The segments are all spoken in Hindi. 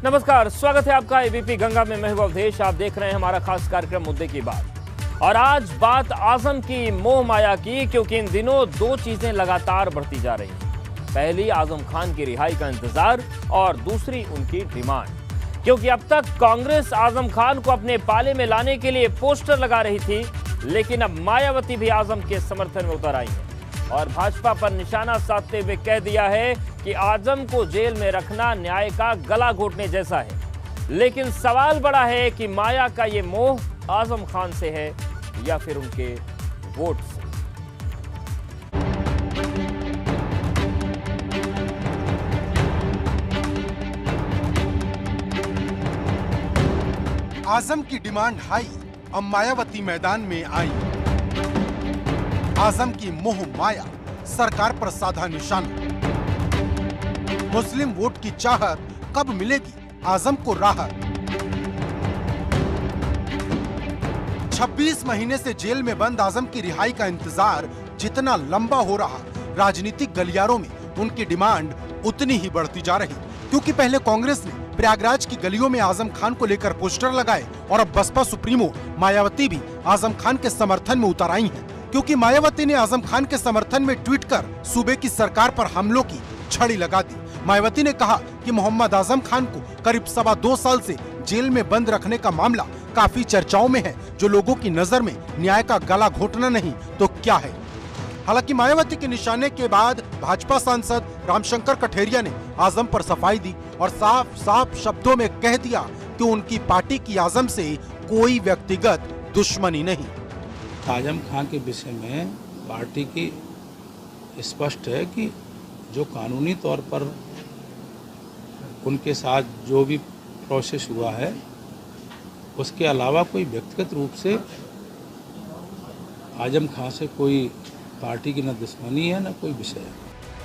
नमस्कार, स्वागत है आपका एबीपी गंगा में। मैं हूं अवधेश। आप देख रहे हैं हमारा खास कार्यक्रम मुद्दे की बात। और आज बात आजम की मोह माया की, क्योंकि इन दिनों दो चीजें लगातार बढ़ती जा रही हैं। पहली, आजम खान की रिहाई का इंतजार, और दूसरी उनकी डिमांड। क्योंकि अब तक कांग्रेस आजम खान को अपने पाले में लाने के लिए पोस्टर लगा रही थी, लेकिन अब मायावती भी आजम के समर्थन में उतर आई है और भाजपा पर निशाना साधते हुए कह दिया है कि आजम को जेल में रखना न्याय का गला घोटने जैसा है। लेकिन सवाल बड़ा है कि माया का ये मोह आजम खान से है या फिर उनके वोट से। आजम की डिमांड हाई, अब मायावती मैदान में आई। आजम की मोह माया, सरकार पर साधा निशाना। मुस्लिम वोट की चाहत, कब मिलेगी आजम को राहत। 26 महीने से जेल में बंद आजम की रिहाई का इंतजार जितना लंबा हो रहा, राजनीतिक गलियारों में उनकी डिमांड उतनी ही बढ़ती जा रही। क्योंकि पहले कांग्रेस ने प्रयागराज की गलियों में आजम खान को लेकर पोस्टर लगाए और अब बसपा सुप्रीमो मायावती भी आजम खान के समर्थन में उतर आई हैं। क्योंकि मायावती ने आजम खान के समर्थन में ट्वीट कर सूबे की सरकार पर हमलों की छड़ी लगा दी। मायावती ने कहा कि मोहम्मद आजम खान को करीब 2.25 साल से जेल में बंद रखने का मामला काफी चर्चाओं में है, जो लोगों की नजर में न्याय का गला घोटना नहीं तो क्या है। हालांकि मायावती के निशाने के बाद भाजपा सांसद रामशंकर कठेरिया ने आजम पर सफाई दी और साफ साफ शब्दों में कह दिया कि उनकी पार्टी की आजम से कोई व्यक्तिगत दुश्मनी नहीं। आजम खान के विषय में पार्टी की स्पष्ट है कि जो कानूनी तौर पर उनके साथ जो भी प्रोसेस हुआ है, उसके अलावा कोई व्यक्तिगत रूप से आजम खान से कोई पार्टी की न दुश्मनी है न कोई विषय है।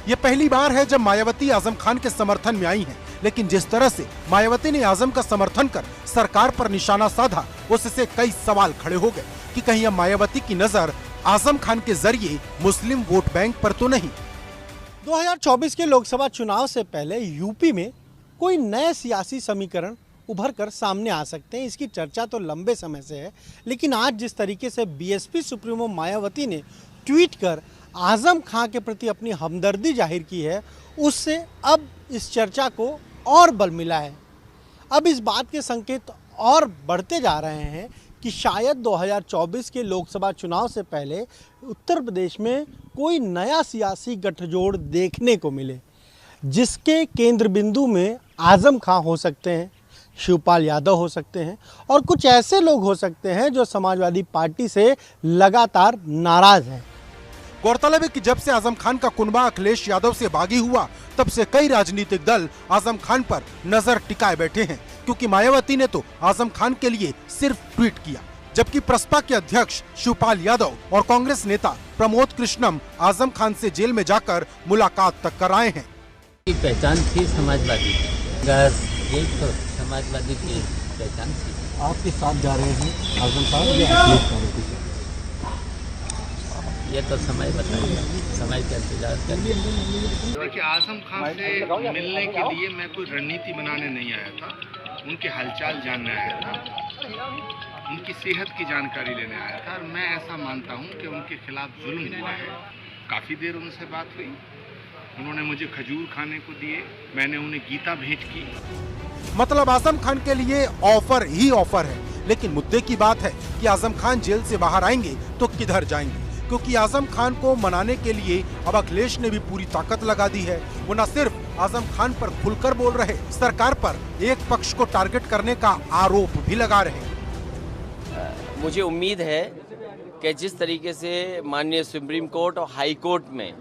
ये पहली बार है जब मायावती आजम खान के समर्थन में आई हैं, लेकिन जिस तरह से मायावती ने आजम का समर्थन कर सरकार पर निशाना साधा, उससे कई सवाल खड़े हो गए कि कहीं अब मायावती की नजर आजम खान के जरिए मुस्लिम वोट बैंक पर तो नहीं। 2024 के लोकसभा चुनाव से पहले यूपी में कोई नए सियासी समीकरण उभर कर सामने आ सकते हैं, इसकी चर्चा तो लंबे समय से है। लेकिन आज जिस तरीके से बीएसपी सुप्रीमो मायावती ने ट्वीट कर आजम खान के प्रति अपनी हमदर्दी जाहिर की है, उससे अब इस चर्चा को और बल मिला है। अब इस बात के संकेत और बढ़ते जा रहे हैं कि शायद 2024 के लोकसभा चुनाव से पहले उत्तर प्रदेश में कोई नया सियासी गठजोड़ देखने को मिले, जिसके केंद्र बिंदु में आजम खान हो सकते हैं, शिवपाल यादव हो सकते हैं और कुछ ऐसे लोग हो सकते हैं जो समाजवादी पार्टी से लगातार नाराज हैं। गौरतलब है कि जब से आजम खान का कुनबा अखिलेश यादव से बागी हुआ, तब से कई राजनीतिक दल आजम खान पर नजर टिकाए बैठे हैं। क्योंकि मायावती ने तो आजम खान के लिए सिर्फ ट्वीट किया, जबकि प्रसपा के अध्यक्ष शिवपाल यादव और कांग्रेस नेता प्रमोद कृष्णम आजम खान से जेल में जाकर मुलाकात तक कर आए हैं। पहचान थी समाजवादी, यही तो समाजवादी की पहचान थी। आपके साथ जा रहे हैं आजम खान, ये तो समय बताएगा, समय का इंतजार करिए। देखिए, आजम खान से मिलने के लिए मैं कोई रणनीति बनाने नहीं आया था, उनके हालचाल जानने आया था, उनकी सेहत की जानकारी लेने आया था। और मैं ऐसा मानता हूं कि उनके खिलाफ जुल्म हुआ है। काफ़ी देर उनसे बात हुई, उन्होंने मुझे खजूर खाने को दिए, मैंने उन्हें गीता भेंट की। मतलब आजम खान के लिए ऑफर ही ऑफर है। लेकिन मुद्दे की बात है कि आजम खान जेल से बाहर आएंगे तो किधर जाएंगे, क्योंकि आजम खान को मनाने के लिए अब अखिलेश ने भी पूरी ताकत लगा दी है। वो न सिर्फ आजम खान पर खुलकर बोल रहे, सरकार पर एक पक्ष को टारगेट करने का आरोप भी लगा रहे। मुझे उम्मीद है कि जिस तरीके से माननीय सुप्रीम कोर्ट और हाई कोर्ट में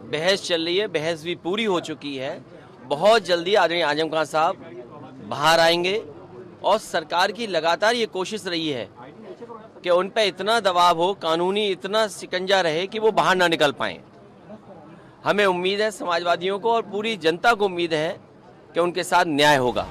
बहस चल रही है, बहस भी पूरी हो चुकी है, बहुत जल्दी आदरणीय आजम खान साहब बाहर आएंगे। और सरकार की लगातार ये कोशिश रही है कि उन पर इतना दबाव हो, कानूनी इतना शिकंजा रहे कि वो बाहर ना निकल पाएं। हमें उम्मीद है, समाजवादियों को और पूरी जनता को उम्मीद है कि उनके साथ न्याय होगा।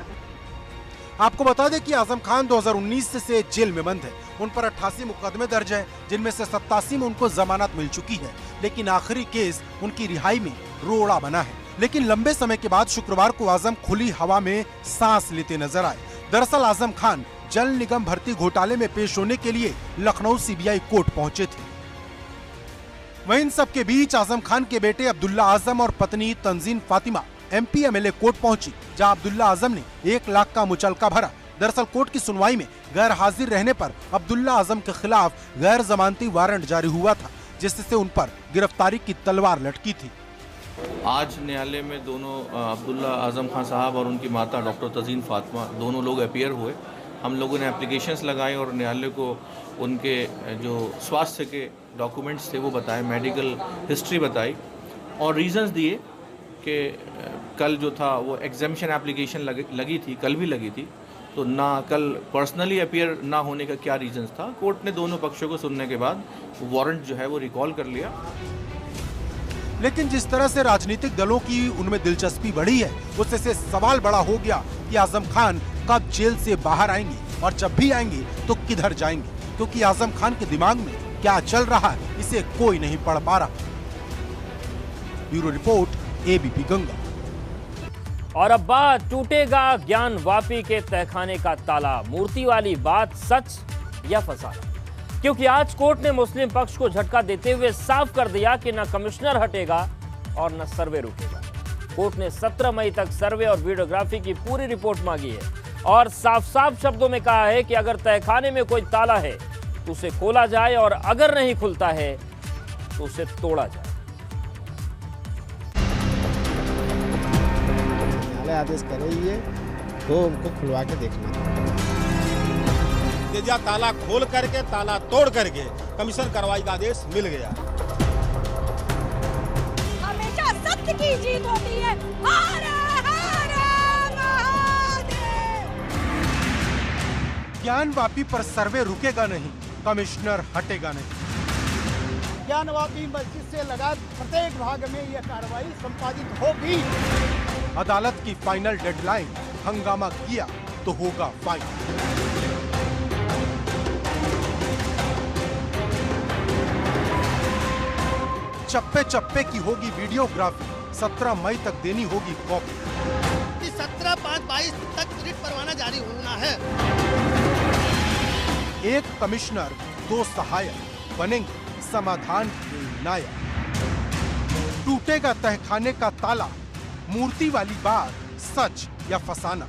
आपको बता दें कि आजम खान 2019 से जेल में बंद है। उन पर 88 मुकदमे दर्ज हैं, जिनमें से 87 में उनको जमानत मिल चुकी है। लेकिन आखिरी केस उनकी रिहाई में रोड़ा बना है। लेकिन लंबे समय के बाद शुक्रवार को आजम खुली हवा में सांस लेते नजर आए। दरअसल आजम खान जल निगम भर्ती घोटाले में पेश होने के लिए लखनऊ सीबीआई कोर्ट पहुंचे थे। वहीं इन सबके बीच आजम खान के बेटे अब्दुल्ला आजम और पत्नी Tanzeen Fatima MP MLA court पहुंची, जहां अब्दुल्ला आजम ने 1 लाख का मुचलका भरा। दरअसल कोर्ट की सुनवाई में गैर हाजिर रहने पर अब्दुल्ला आजम के खिलाफ गैर जमानती वारंट जारी हुआ था, जिससे उन पर गिरफ्तारी की तलवार लटकी थी। आज न्यायालय में दोनों अब्दुल्ला आजम खान साहब और उनकी माता डॉक्टर तंजीन फातिमा दोनों लोग अपीयर हुए। हम लोगों ने एप्लीकेशंस लगाए और न्यायालय को उनके जो स्वास्थ्य के डॉक्यूमेंट्स थे वो बताए, मेडिकल हिस्ट्री बताई और रीजंस दिए कि कल जो था वो एग्जामिशन एप्लीकेशन लगी थी, कल भी लगी थी, तो ना कल पर्सनली अपीयर ना होने का क्या रीजंस था। कोर्ट ने दोनों पक्षों को सुनने के बाद वारंट जो है वो रिकॉल कर लिया। लेकिन जिस तरह से राजनीतिक दलों की उनमें दिलचस्पी बढ़ी है, उससे सवाल बड़ा हो गया कि आजम खान कब जेल से बाहर आएंगे और जब भी आएंगे तो किधर जाएंगे, क्योंकि आजम खान के दिमाग में क्या चल रहा है इसे कोई नहीं पढ़ पा रहा। Bureau report, ABP Ganga. और अब बात टूटेगा ज्ञान वापी के तहखाने का ताला, मूर्ति वाली बात सच या फसाना? क्योंकि आज कोर्ट ने मुस्लिम पक्ष को झटका देते हुए साफ कर दिया कि न कमिश्नर हटेगा और न सर्वे रुकेगा। कोर्ट ने 17 मई तक सर्वे और वीडियोग्राफी की पूरी रिपोर्ट मांगी है और साफ साफ शब्दों में कहा है कि अगर तहखाने में कोई ताला है तो उसे खोला जाए और अगर नहीं खुलता है तो उसे तोड़ा जाए। आदेश करेंगे तो उनको खुलवा के देखना। ताला खोल करके ताला तोड़ करके कमीशन कार्रवाई का आदेश मिल गया। हमेशा सत्य की जीत होती है। हर हर महादेव। ज्ञान वापी पर सर्वे रुकेगा नहीं, कमिश्नर हटेगा नहीं। ज्ञान वापी मस्जिद से लगा प्रत्येक भाग में यह कार्रवाई संपादित होगी। अदालत की फाइनल डेडलाइन, हंगामा किया तो होगा फाइन। चप्पे चप्पे की होगी वीडियोग्राफी, 17 मई तक देनी होगी कॉपी। 17/5/22 तक रिट परवाना जारी होना है। 1 कमिश्नर 2 सहायक बनेंगे समाधान के नायक। टूटेगा तहखाने का ताला, मूर्ति वाली बात सच या फसाना?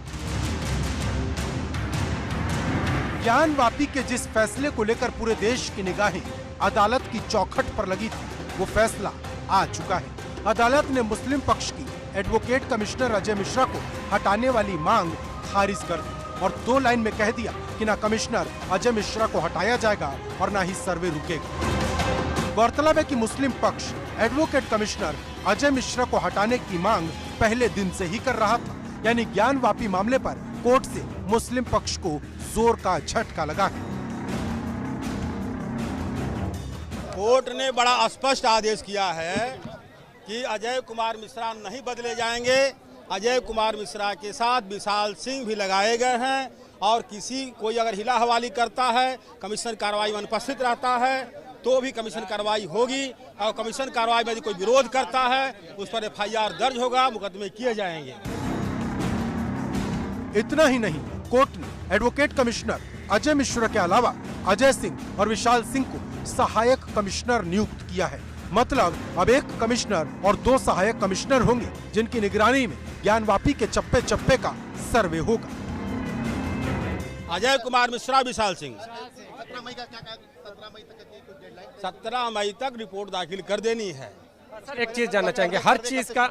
ज्ञान वापी के जिस फैसले को लेकर पूरे देश की निगाहें अदालत की चौखट पर लगी थी, वो फैसला आ चुका है। अदालत ने मुस्लिम पक्ष की एडवोकेट कमिश्नर अजय मिश्रा को हटाने वाली मांग खारिज कर दी और 2 लाइन में कह दिया कि ना कमिश्नर अजय मिश्रा को हटाया जाएगा और ना ही सर्वे रुकेगा। गौरतलब है कि मुस्लिम पक्ष एडवोकेट कमिश्नर अजय मिश्रा को हटाने की मांग पहले दिन से ही कर रहा था, यानी ज्ञान वापी मामले पर कोर्ट से मुस्लिम पक्ष को जोर का झटका लगा है। कोर्ट ने बड़ा स्पष्ट आदेश किया है कि अजय कुमार मिश्रा नहीं बदले जाएंगे। अजय कुमार मिश्रा के साथ विशाल सिंह भी लगाए गए हैं और कोई अगर हिला हवाली करता है, कमीशन कार्रवाई में अनुपस्थित रहता है तो भी कमीशन कार्रवाई होगी और कमीशन कार्रवाई में यदि कोई विरोध करता है उस पर FIR दर्ज होगा, मुकदमे किए जाएंगे। इतना ही नहीं, कोर्ट ने एडवोकेट कमिश्नर अजय मिश्रा के अलावा अजय सिंह और विशाल सिंह को सहायक कमिश्नर नियुक्त किया है। मतलब अब 1 कमिश्नर और 2 सहायक कमिश्नर होंगे जिनकी निगरानी में ज्ञान वापी के चप्पे चप्पे का सर्वे होगा। अजय कुमार मिश्रा, विशाल सिंह 17 मई तक रिपोर्ट दाखिल कर देनी है। एक चीज जानना चाहेंगे, हर चीज का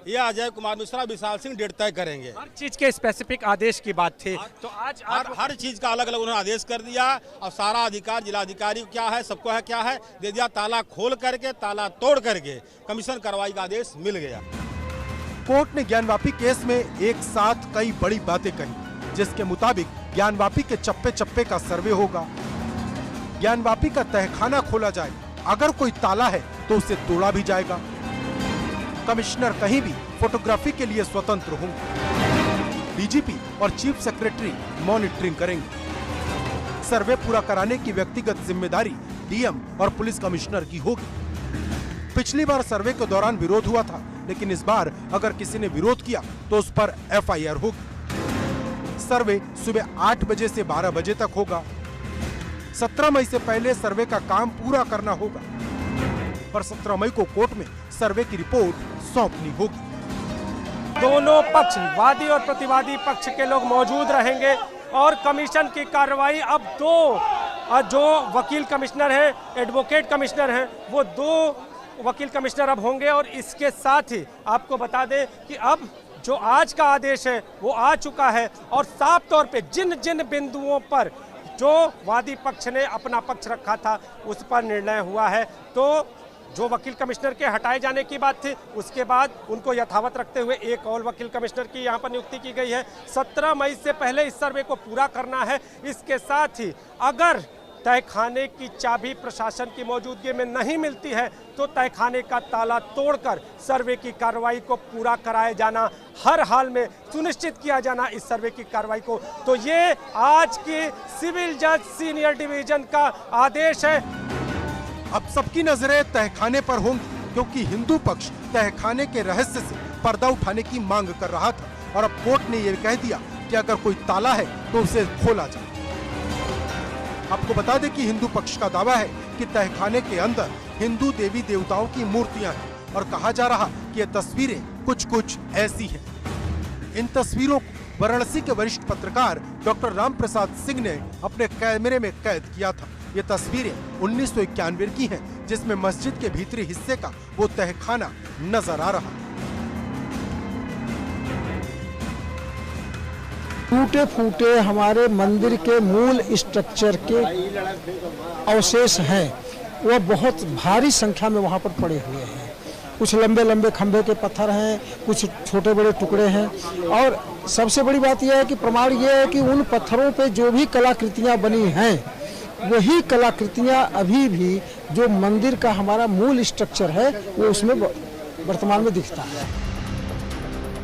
ये अजय कुमार मिश्रा, विशाल सिंह डेट तय करेंगे। हर चीज के स्पेसिफिक आदेश की बात थी, तो आज हर चीज का अलग अलग उन्होंने आदेश कर दिया और सारा अधिकार जिलाधिकारी को क्या है, सबको है क्या है, दे दिया। ताला खोल करके ताला तोड़ करके कमीशन कार्रवाई का आदेश मिल गया। कोर्ट ने ज्ञान वापी केस में एक साथ कई बड़ी बातें कही, जिसके मुताबिक ज्ञान वापी के चप्पे चप्पे का सर्वे होगा, ज्ञान वापी का तहखाना खोला जाए, अगर कोई ताला है तो उसे तोड़ा भी जाएगा, कमिश्नर कहीं भी फोटोग्राफी के लिए स्वतंत्र होंगे, डीजीपी और चीफ सेक्रेटरी मॉनिटरिंग करेंगे, सर्वे पूरा कराने की व्यक्तिगत जिम्मेदारी डीएम और पुलिस कमिश्नर की होगी। पिछली बार सर्वे के दौरान विरोध हुआ था लेकिन इस बार अगर किसी ने विरोध किया तो उस पर FIR होगी। सर्वे सुबह 8 बजे से 12 बजे तक होगा। 17 मई से पहले सर्वे का काम पूरा करना होगा, पर 17 मई को कोर्ट में सर्वे की रिपोर्ट सौंपनी होगी। दोनों पक्ष, वादी और प्रतिवादी पक्ष के लोग मौजूद रहेंगे और कमीशन की कार्रवाई अब जो वकील कमिश्नर हैं, एडवोकेट कमिश्नर हैं, वो 2 वकील कमिश्नर अब होंगे। और इसके साथ ही आपको बता दें कि अब जो आज का आदेश है वो आ चुका है और साफ तौर पे जिन जिन बिंदुओं पर जो वादी पक्ष ने अपना पक्ष रखा था उस पर निर्णय हुआ है। तो जो वकील कमिश्नर के हटाए जाने की बात थी, उसके बाद उनको यथावत रखते हुए एक और वकील कमिश्नर की यहाँ पर नियुक्ति की गई है। 17 मई से पहले इस सर्वे को पूरा करना है। इसके साथ ही अगर तहखाने की चाबी प्रशासन की मौजूदगी में नहीं मिलती है तो तहखाने का ताला तोड़कर सर्वे की कार्रवाई को पूरा कराया जाना, हर हाल में सुनिश्चित किया जाना इस सर्वे की कार्रवाई को। तो ये आज की सिविल जज सीनियर डिवीजन का आदेश है। अब सबकी नजरें तहखाने पर होंगी, क्योंकि हिंदू पक्ष तहखाने के रहस्य से पर्दा उठाने की मांग कर रहा था और अब कोर्ट ने यह कह दिया कि अगर कोई ताला है तो उसे खोला जाए। आपको बता दें कि हिंदू पक्ष का दावा है कि तहखाने के अंदर हिंदू देवी देवताओं की मूर्तियां हैं और कहा जा रहा कि ये तस्वीरें कुछ ऐसी हैं। इन तस्वीरों को वाराणसी के वरिष्ठ पत्रकार डॉक्टर राम प्रसाद सिंह ने अपने कैमरे में कैद किया था। ये तस्वीरें 1991 की हैं, जिसमें मस्जिद के भीतरी हिस्से का वो तहखाना नजर आ रहा। टूटे फूटे हमारे मंदिर के मूल स्ट्रक्चर के अवशेष हैं, वह बहुत भारी संख्या में वहाँ पर पड़े हुए हैं। कुछ लंबे लंबे खंभे के पत्थर हैं, कुछ छोटे बड़े टुकड़े हैं और सबसे बड़ी बात यह है कि प्रमाण यह है कि उन पत्थरों पे जो भी कलाकृतियाँ बनी हैं वही कलाकृतियाँ अभी भी जो मंदिर का हमारा मूल स्ट्रक्चर है वो उसमें वर्तमान में दिखता है।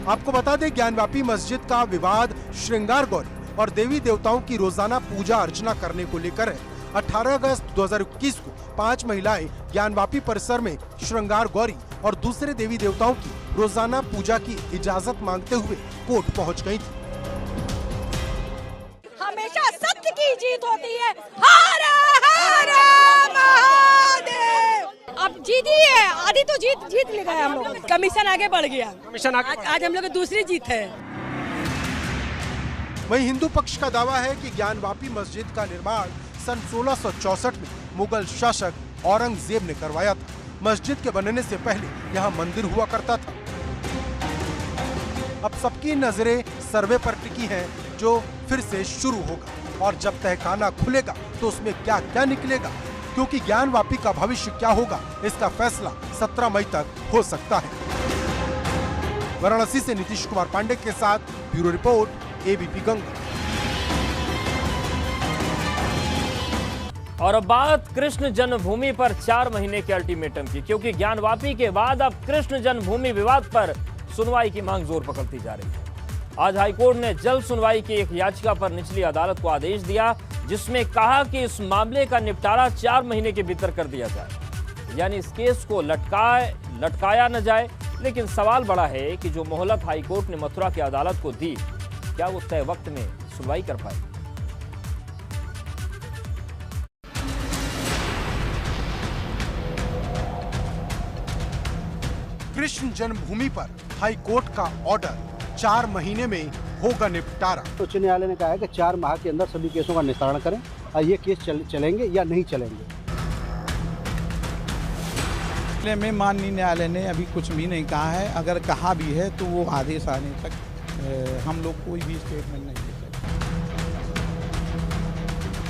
आपको बता दें, ज्ञानवापी मस्जिद का विवाद श्रृंगार गौरी और देवी देवताओं की रोजाना पूजा अर्चना करने को लेकर है। 18 अगस्त 2021 को 5 महिलाएं ज्ञानवापी परिसर में श्रृंगार गौरी और दूसरे देवी देवताओं की रोजाना पूजा की इजाजत मांगते हुए कोर्ट पहुंच गयी थी। हमेशा सत्य की जीत होती है। हर हर महादेव। अब जीती है, आधी तो जीत ले गए हम लोग। कमीशन आगे बढ़ गया। कमीशन आज हम लोग की दूसरी जीत है। वहीं हिंदू पक्ष का दावा है कि ज्ञानवापी मस्जिद का निर्माण सन 1664 में मुगल शासक औरंगजेब ने करवाया था। मस्जिद के बनने से पहले यहाँ मंदिर हुआ करता था। अब सबकी नजरें सर्वे पर टिकी हैं, जो फिर से शुरू होगा और जब तहखाना खुलेगा तो उसमें क्या क्या निकलेगा, क्योंकि ज्ञानवापी का भविष्य क्या होगा इसका फैसला 17 मई तक हो सकता है। वाराणसी से नीतीश कुमार पांडे के साथ ब्यूरो रिपोर्ट, ABP गंगा। और अब बात कृष्ण जन्मभूमि पर 4 महीने के अल्टीमेटम की, क्योंकि ज्ञानवापी के बाद अब कृष्ण जन्मभूमि विवाद पर सुनवाई की मांग जोर पकड़ती जा रही है। आज हाईकोर्ट ने जल्द सुनवाई की एक याचिका पर निचली अदालत को आदेश दिया, जिसमें कहा कि इस मामले का निपटारा 4 महीने के भीतर कर दिया जाए, यानी इस केस को लटकाया न जाए। लेकिन सवाल बड़ा है कि जो मोहलत हाईकोर्ट ने मथुरा की अदालत को दी, क्या वो तय वक्त में सुनवाई कर पाए। कृष्ण जन्मभूमि पर हाईकोर्ट का ऑर्डर, 4 महीने में होगा निपटारा। उच्च न्यायालय ने कहा है कि 4 माह के अंदर सभी केसों का निस्तारण करें और ये केस चलेंगे या नहीं चलेंगे। में माननीय न्यायालय ने अभी कुछ भी नहीं कहा है। अगर कहा भी है तो वो आदेश आने तक हम लोग कोई भी स्टेटमेंट नहीं दे सकते।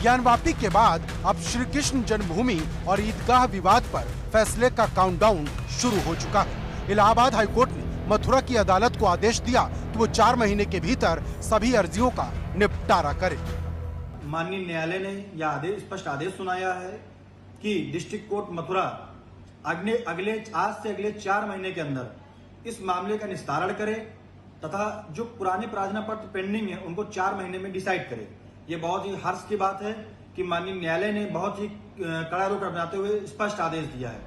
ज्ञानवापी के बाद अब श्री कृष्ण जन्मभूमि और ईदगाह विवाद पर फैसले का काउंटडाउन शुरू हो चुका है। इलाहाबाद हाईकोर्ट ने मथुरा की अदालत को आदेश दिया कि वो 4 महीने के भीतर सभी अर्जियों का निपटारा करे। माननीय न्यायालय ने यह स्पष्ट आदेश सुनाया है कि डिस्ट्रिक्ट कोर्ट मथुरा आज से अगले 4 महीने के अंदर इस मामले का निस्तारण करे तथा जो पुराने प्रार्थना पत्र पेंडिंग है उनको 4 महीने में डिसाइड करे। ये बहुत ही हर्ष की बात है कि माननीय न्यायालय ने बहुत ही कड़ा रुख अपनाते हुए स्पष्ट आदेश दिया है।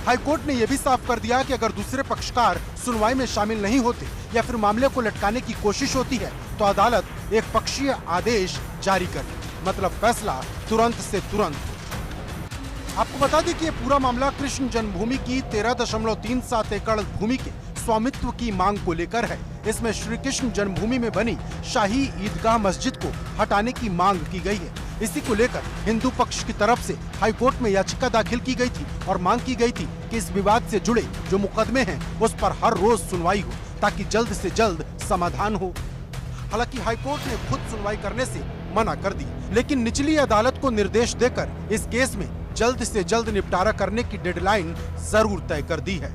हाईकोर्ट ने यह भी साफ कर दिया कि अगर दूसरे पक्षकार सुनवाई में शामिल नहीं होते या फिर मामले को लटकाने की कोशिश होती है तो अदालत एक पक्षीय आदेश जारी करे, मतलब फैसला तुरंत से तुरंत। आपको बता दें कि ये पूरा मामला कृष्ण जन्मभूमि की 13.37 एकड़ भूमि के स्वामित्व की मांग को लेकर है। इसमें श्री कृष्ण जन्मभूमि में बनी शाही ईदगाह मस्जिद को हटाने की मांग की गई है। इसी को लेकर हिंदू पक्ष की तरफ से हाईकोर्ट में याचिका दाखिल की गई थी और मांग की गई थी कि इस विवाद से जुड़े जो मुकदमे हैं उस पर हर रोज सुनवाई हो ताकि जल्द से जल्द समाधान हो। हालांकि हाईकोर्ट ने खुद सुनवाई करने से मना कर दी, लेकिन निचली अदालत को निर्देश देकर इस केस में जल्द से जल्द निपटारा करने की डेडलाइन जरूर तय कर दी है।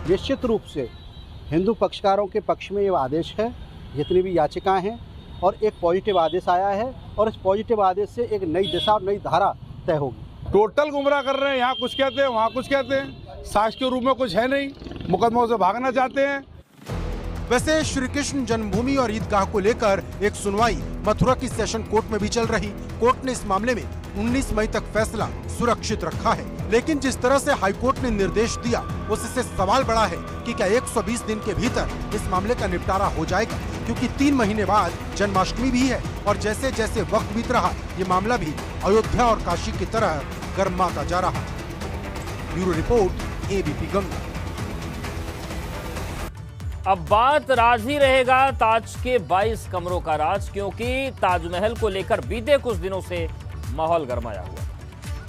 निश्चित रूप से हिंदू पक्षकारों के पक्ष में ये आदेश है, जितनी भी याचिकाएं हैं, और एक पॉजिटिव आदेश आया है और इस पॉजिटिव आदेश से एक नई दिशा और नई धारा तय होगी। टोटल गुमराह कर रहे हैं, यहाँ कुछ कहते हैं वहाँ कुछ कहते हैं, साक्ष्य के रूप में कुछ है नहीं, मुकदमों से भागना चाहते हैं। वैसे श्री कृष्ण जन्मभूमि और ईदगाह को लेकर एक सुनवाई मथुरा की सेशन कोर्ट में भी चल रही। कोर्ट ने इस मामले में 19 मई तक फैसला सुरक्षित रखा है, लेकिन जिस तरह से हाईकोर्ट ने निर्देश दिया उससे सवाल बड़ा है कि क्या 120 दिन के भीतर इस मामले का निपटारा हो जाएगा, क्योंकि 3 महीने बाद जन्माष्टमी भी है और जैसे जैसे वक्त बीत रहा ये मामला भी अयोध्या और काशी की तरह गर्माता जा रहा। Bureau report, ABP Ganga. अब बात राज ही रहेगा ताज के 22 कमरों का राज, क्योंकि ताजमहल को लेकर बीते कुछ दिनों से माहौल गरमाया हुआ।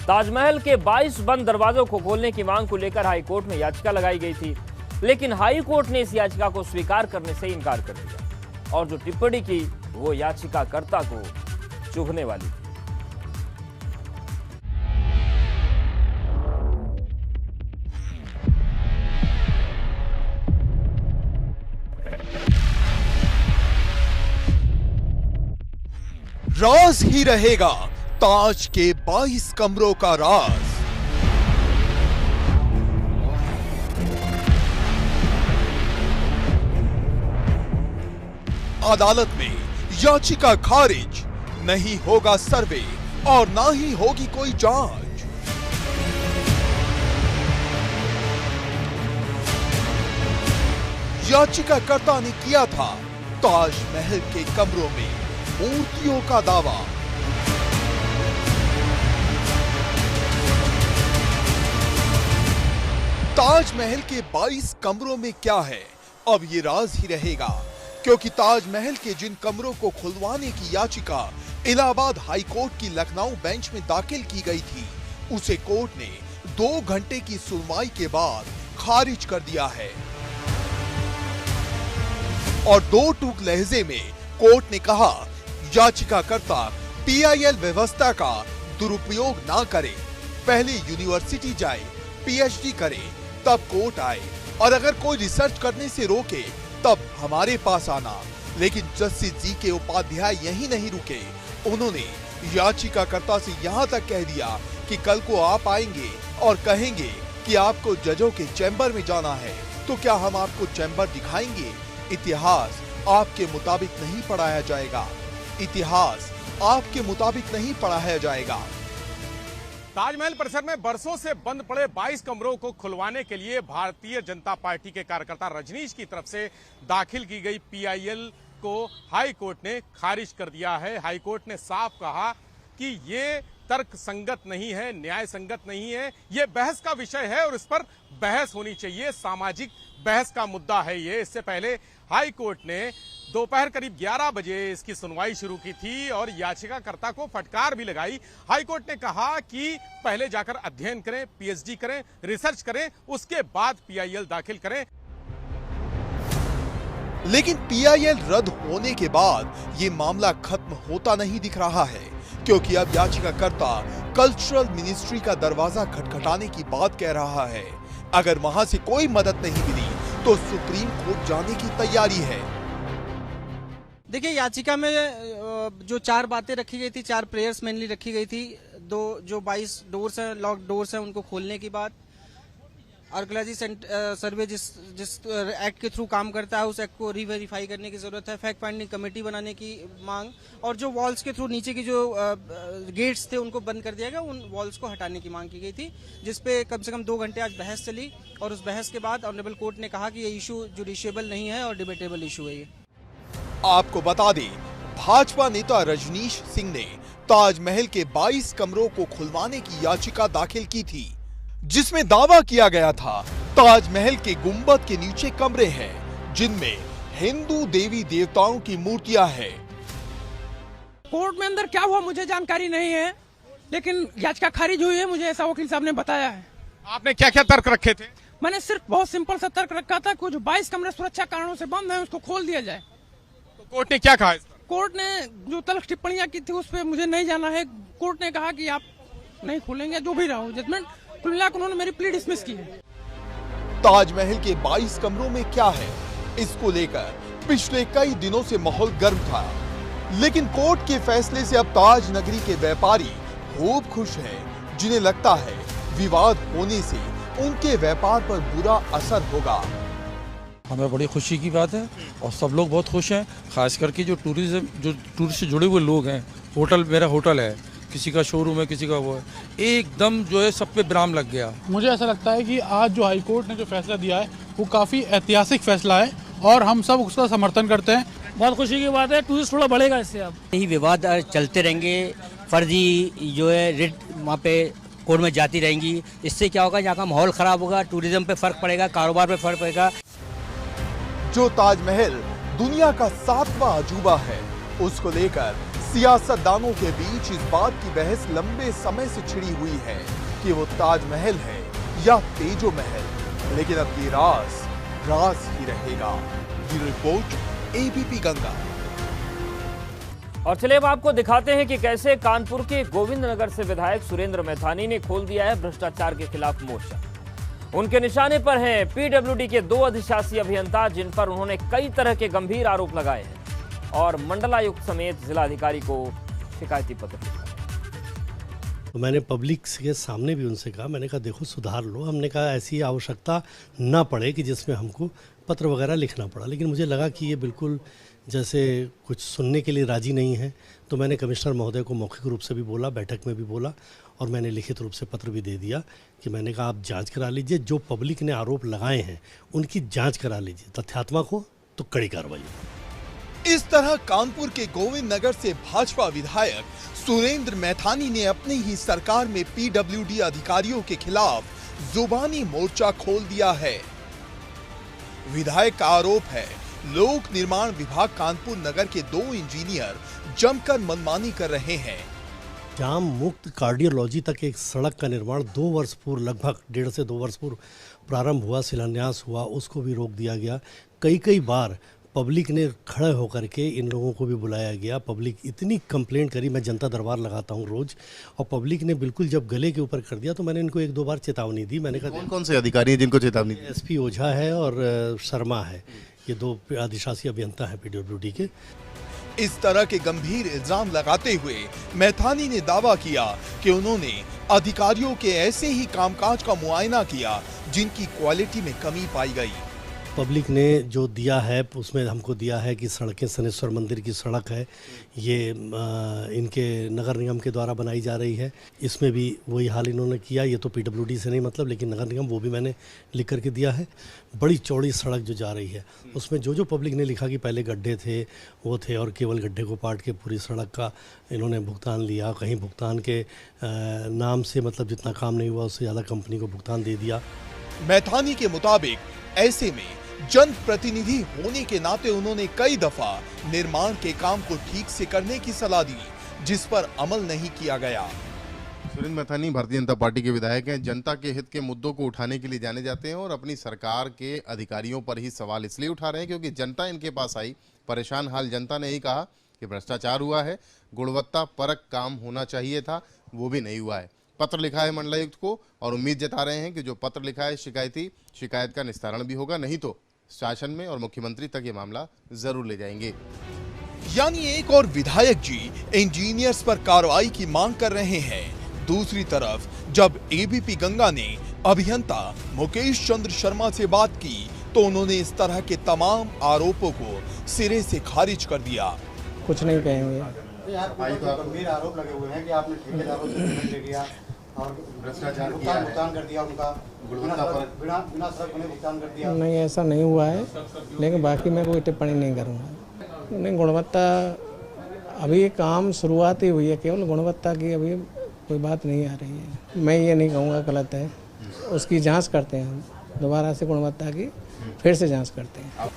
ताजमहल के 22 बंद दरवाजों को खोलने की मांग को लेकर हाईकोर्ट में याचिका लगाई गई थी, लेकिन हाईकोर्ट ने इस याचिका को स्वीकार करने से इनकार कर दिया और जो टिप्पणी की वो याचिकाकर्ता को चुभने वाली थी। राज ही रहेगा ताज के 22 कमरों का राज। अदालत में याचिका खारिज, नहीं होगा सर्वे और ना ही होगी कोई जांच। याचिकाकर्ता ने किया था ताजमहल के कमरों में मूर्तियों का दावा। ताजमहल के 22 कमरों में क्या है, अब ये राज ही रहेगा, क्योंकि ताजमहल के जिन कमरों को खुलवाने की याचिका इलाहाबाद हाई कोर्ट की लखनऊ बेंच में दाखिल की गई थी, उसे कोर्ट ने 2 घंटे की सुनवाई के बाद खारिज कर दिया है और 2 टूक लहजे में कोर्ट ने कहा याचिकाकर्ता पीआईएल व्यवस्था का दुरुपयोग ना करे, पहले यूनिवर्सिटी जाए, पीएचडी करे, तब कोर्ट आए और अगर कोई रिसर्च करने से रोके तब हमारे पास आना। लेकिन जस्टिस जी के उपाध्याय यही नहीं रुके, उन्होंने याचिकाकर्ता से यहाँ तक कह दिया कि कल को आप आएंगे और कहेंगे कि आपको जजों के चैम्बर में जाना है, तो क्या हम आपको चैम्बर दिखाएंगे? इतिहास आपके मुताबिक नहीं पढ़ाया जाएगा, इतिहास आपके मुताबिक नहीं पढ़ाया जाएगा। ताजमहल परिसर में बरसों से बंद पड़े 22 कमरों को खुलवाने के लिए भारतीय जनता पार्टी के कार्यकर्ता रजनीश की तरफ से दाखिल की गई पीआईएल को हाई कोर्ट ने खारिज कर दिया है। हाई कोर्ट ने साफ कहा कि ये तर्क संगत नहीं है, न्याय संगत नहीं है, ये बहस का विषय है और इस पर बहस होनी चाहिए, सामाजिक बहस का मुद्दा है ये। इससे पहले हाई कोर्ट ने दोपहर करीब 11 बजे इसकी सुनवाई शुरू की थी और याचिकाकर्ता को फटकार भी लगाई। हाई कोर्ट ने कहा कि पहले जाकर अध्ययन करें, पीएचडी करें, रिसर्च करें, उसके बाद पीआईएल दाखिल करें। लेकिन पीआईएल रद्द होने के बाद ये मामला खत्म होता नहीं दिख रहा है, क्योंकि अब याचिकाकर्ता कल्चरल मिनिस्ट्री का दरवाजा खटखटाने की बात कह रहा है। अगर वहां से कोई मदद नहीं मिली तो सुप्रीम कोर्ट जाने की तैयारी है। देखिए, याचिका में जो 4 बातें रखी गई थी, 4 प्रेयर्स मेनली रखी गई थी। जो 22 डोर्स हैं, लॉक डोर्स हैं, उनको खोलने की बात, आर्कोलॉजी सर्वे जिस एक्ट के थ्रू काम करता है, उस एक्ट को रीवेरीफाई करने की जरूरत है। फैक्ट फाइंडिंग कमेटी बनाने की मांग, और जो वॉल्स के थ्रू नीचे की जो गेट्स थे उनको बंद कर दिया गया, उन वॉल्स को हटाने की मांग की गई थी, जिसपे कम से कम 2 घंटे आज बहस चली। और उस बहस के बाद ऑनरेबल कोर्ट ने कहा कि ये इशू जुडिशियबल नहीं है और डिबेटेबल इशू है। ये आपको बता दें, भाजपा नेता रजनीश सिंह ने ताजमहल के 22 कमरों को खुलवाने की याचिका दाखिल की थी, जिसमें दावा किया गया था ताजमहल के गुंबद के नीचे कमरे हैं जिनमें हिंदू देवी देवताओं की मूर्तियां हैं। कोर्ट में अंदर क्या हुआ मुझे जानकारी नहीं है, लेकिन याचिका खारिज हुई है, मुझे ऐसा वकील साहब ने बताया है। आपने क्या क्या तर्क रखे थे? मैंने सिर्फ बहुत सिंपल सा तर्क रखा था कि जो 22 कमरे सुरक्षा कारणों से बंद है उसको खोल दिया जाए। तो कोर्ट ने क्या कहा इस पर? कोर्ट ने जो तल्ख टिप्पणियां की थी उस पर मुझे नहीं जाना है। कोर्ट ने कहा कि आप नहीं खोलेंगे, जो भी रहा हो जजमेंट, कुल मिलाकर उन्होंने मेरी प्ली डिसमिस की है। ताजमहल के 22 कमरों में क्या है, इसको लेकर पिछले कई दिनों से माहौल गर्म था, लेकिन कोर्ट के फैसले से अब ताज नगरी के व्यापारी खूब खुश हैं, जिन्हें लगता है विवाद होने से उनके व्यापार पर बुरा असर होगा। हमें बड़ी खुशी की बात है और सब लोग बहुत खुश हैं, खास करके जो टूरिस्ट से जुड़े हुए लोग हैं। मेरा होटल है, किसी का शोरूम है, किसी का वो है, एकदम जो है सब पे विराम लग गया। मुझे ऐसा लगता है कि आज जो हाई कोर्ट ने जो फैसला दिया है वो काफ़ी ऐतिहासिक फैसला है और हम सब उसका समर्थन करते हैं। बहुत खुशी की बात है, टूरिस्ट थोड़ा बढ़ेगा इससे। अब यही विवाद चलते रहेंगे, फर्जी जो है रिट वहाँ पे कोर्ट में जाती रहेंगी, इससे क्या होगा, यहाँ का माहौल खराब होगा, टूरिज्म पे फर्क पड़ेगा, कारोबार पे फर्क पड़ेगा। जो ताजमहल दुनिया का 7वां अजूबा है, उसको लेकर सियासतदानों के बीच इस बात की बहस लंबे समय से छिड़ी हुई है कि वो ताजमहल है या तेजो महल, लेकिन अब ये राज ही रहेगा। Bureau report, ABP Ganga. और चलिए अब आपको दिखाते हैं कि कैसे कानपुर के गोविंद नगर से विधायक सुरेंद्र मैथानी ने खोल दिया है भ्रष्टाचार के खिलाफ मोर्चा। उनके निशाने पर हैं पीडब्ल्यूडी के 2 अधिशासी अभियंता, जिन पर उन्होंने कई तरह के गंभीर आरोप लगाए हैं, और मंडलायुक्त समेत जिलाधिकारी को शिकायती पत्र लिखा। तो मैंने पब्लिक के सामने भी उनसे कहा, मैंने कहा देखो सुधार लो। हमने कहा ऐसी आवश्यकता ना पड़े कि जिसमें हमको पत्र वगैरह लिखना पड़ा, लेकिन मुझे लगा कि ये बिल्कुल जैसे कुछ सुनने के लिए राजी नहीं है। तो मैंने कमिश्नर महोदय को मौखिक रूप से भी बोला, बैठक में भी बोला, और मैंने लिखित रूप से पत्र भी दे दिया कि मैंने कहा आप जांच करा लीजिए, जो पब्लिक ने आरोप लगाए हैं उनकी जांच करा लीजिए, तथ्यात्मक हो तो कड़ी कार्रवाई हो। इस तरह कानपुर के गोविंद नगर से भाजपा विधायक सुरेंद्र मैथानी ने अपनी ही सरकार में पीडब्ल्यूडी अधिकारियों के खिलाफ जुबानी मोर्चा खोल दिया है। विधायक का आरोप है लोक निर्माण विभाग कानपुर नगर के 2 इंजीनियर जमकर मनमानी कर रहे हैं। जाम मुक्त कार्डियोलॉजी तक एक सड़क का निर्माण 2 वर्ष पूर्व, लगभग 1.5 से 2 वर्ष पूर्व प्रारंभ हुआ, शिलान्यास हुआ, उसको भी रोक दिया गया। कई बार पब्लिक ने खड़े होकर के इन लोगों को भी बुलाया गया। पब्लिक इतनी कंप्लेंट करी, मैं जनता दरबार लगाता हूं रोज, और पब्लिक ने बिल्कुल जब गले के ऊपर कर दिया तो मैंने इनको 1-2 बार चेतावनी दी। मैंने कहा कौन से अधिकारी हैं जिनको चेतावनी दी? SP ओझा है और शर्मा है, ये 2 अधिशासी अभियंता हैं पीडब्ल्यूडी के। इस तरह के गंभीर इल्जाम लगाते हुए मैथानी ने दावा किया कि उन्होंने अधिकारियों के ऐसे ही कामकाज का मुआयना किया जिनकी क्वालिटी में कमी पाई गई। पब्लिक ने जो दिया है उसमें हमको दिया है कि सड़कें, शनेश्वर मंदिर की सड़क है, ये इनके नगर निगम के द्वारा बनाई जा रही है, इसमें भी वही हाल इन्होंने किया। ये तो पीडब्ल्यूडी से नहीं मतलब, लेकिन नगर निगम, वो भी मैंने लिख करके दिया है। बड़ी चौड़ी सड़क जो जा रही है उसमें जो पब्लिक ने लिखा कि पहले गड्ढे थे वो थे, और केवल गड्ढे को पाट के पूरी सड़क का इन्होंने भुगतान लिया। कहीं भुगतान के नाम से मतलब जितना काम नहीं हुआ उससे ज़्यादा कंपनी को भुगतान दे दिया। मैथानी के मुताबिक ऐसे में जनप्रतिनिधि होने के नाते उन्होंने कई दफा निर्माण के काम को ठीक से करने की सलाह दी, जिस पर अमल नहीं किया गया। सुरेंद्र मैथानी भारतीय जनता पार्टी के विधायक हैं, जनता के हित के मुद्दों को उठाने के लिए जाने जाते हैं और अपनी सरकार के अधिकारियों पर ही सवाल इसलिए उठा रहे हैं क्योंकि जनता इनके पास आई, परेशान हाल जनता ने ही कहा कि भ्रष्टाचार हुआ है, गुणवत्ता परक काम होना चाहिए था, वो भी नहीं हुआ है। पत्र लिखा है मंडलायुक्त को और उम्मीद जता रहे हैं कि जो पत्र लिखा है शिकायत का निस्तारण भी होगा, नहीं तो शासन में और मुख्यमंत्री तक ये मामला जरूर ले जाएंगे। यानी एक और विधायक जी इंजीनियर्स पर कार्रवाई की मांग कर रहे हैं, दूसरी तरफ जब एबीपी गंगा ने अभियंता मुकेश चंद्र शर्मा से बात की तो उन्होंने इस तरह के तमाम आरोपों को सिरे से खारिज कर दिया। कुछ नहीं कहेंगे। गंभीर आरोप लगे हुए हैं कि आपने ठेकेदारों से पेमेंट ले लिया और भ्रष्टाचार भुगतान कर दिया, उनका बिना शर्त उन्हें भुगतान कर दिया। नहीं, ऐसा नहीं हुआ है, लेकिन बाकी मैं कोई टिप्पणी नहीं करूँगा। नहीं, गुणवत्ता अभी ये काम शुरुआत ही हुई है, केवल गुणवत्ता की अभी कोई बात नहीं आ रही है। मैं ये नहीं कहूँगा गलत है, उसकी जांच करते हैं हम दोबारा से, गुणवत्ता की फिर से जांच करते हैं।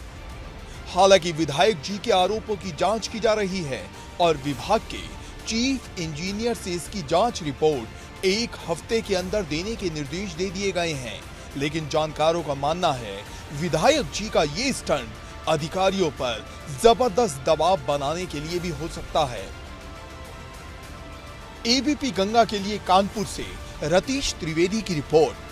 हालांकि विधायक जी के आरोपों की जांच की जा रही है और विभाग के चीफ इंजीनियर से इसकी जांच रिपोर्ट 1 हफ्ते के अंदर देने के निर्देश दे दिए गए हैं। लेकिन जानकारों का मानना है विधायक जी का ये स्टंट अधिकारियों पर जबरदस्त दबाव बनाने के लिए भी हो सकता है। एबीपी गंगा के लिए कानपुर से रतीश त्रिवेदी की रिपोर्ट।